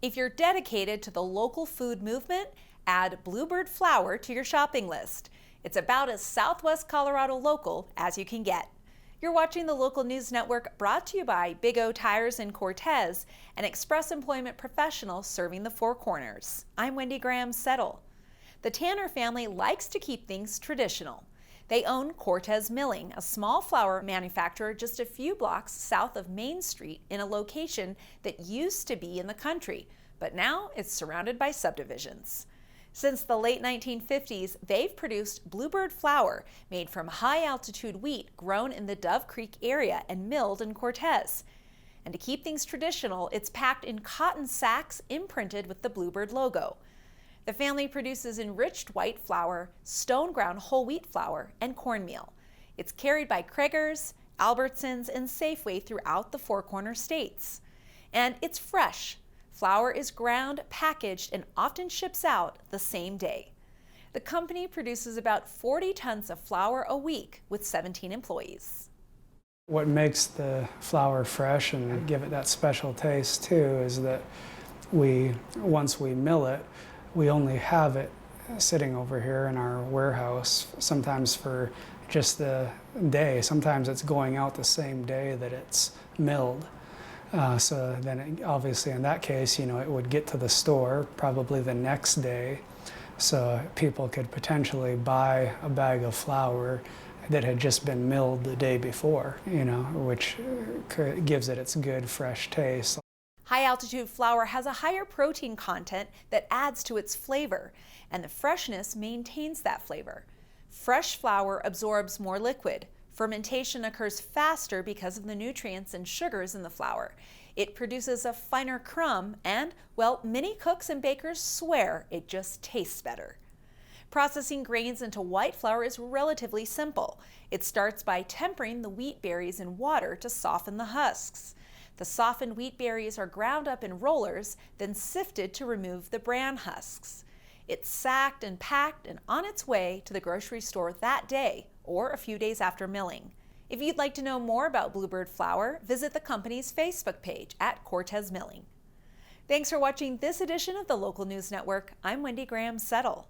If you're dedicated to the local food movement, add Bluebird Flour to your shopping list. It's about as Southwest Colorado local as you can get. You're watching the Local News Network, brought to you by Big O Tires in Cortez, an express employment professional serving the Four Corners. I'm Wendy Graham-Settle. The Tanner family likes to keep things traditional. They own Cortez Milling, a small flour manufacturer just a few blocks south of Main Street in a location that used to be in the country, but now it's surrounded by subdivisions. Since the late 1950s, they've produced Bluebird Flour, made from high-altitude wheat grown in the Dove Creek area and milled in Cortez. And to keep things traditional, it's packed in cotton sacks imprinted with the Bluebird logo. The family produces enriched white flour, stone-ground whole wheat flour, and cornmeal. It's carried by Krager's, Albertsons, and Safeway throughout the Four Corners states. And it's fresh. Flour is ground, packaged, and often ships out the same day. The company produces about 40 tons of flour a week with 17 employees. What makes the flour fresh and give it that special taste too is that once we mill it, we only have it sitting over here in our warehouse, sometimes for just the day. Sometimes it's going out the same day that it's milled. So then obviously in that case, it would get to the store probably the next day. So people could potentially buy a bag of flour that had just been milled the day before, which gives it its good, fresh taste. High-altitude flour has a higher protein content that adds to its flavor, and the freshness maintains that flavor. Fresh flour absorbs more liquid. Fermentation occurs faster because of the nutrients and sugars in the flour. It produces a finer crumb and, well, many cooks and bakers swear it just tastes better. Processing grains into white flour is relatively simple. It starts by tempering the wheat berries in water to soften the husks. The softened wheat berries are ground up in rollers, then sifted to remove the bran husks. It's sacked and packed and on its way to the grocery store that day or a few days after milling. If you'd like to know more about Bluebird Flour, visit the company's Facebook page at Cortez Milling. Thanks for watching this edition of the Local News Network. I'm Wendy Graham-Settle.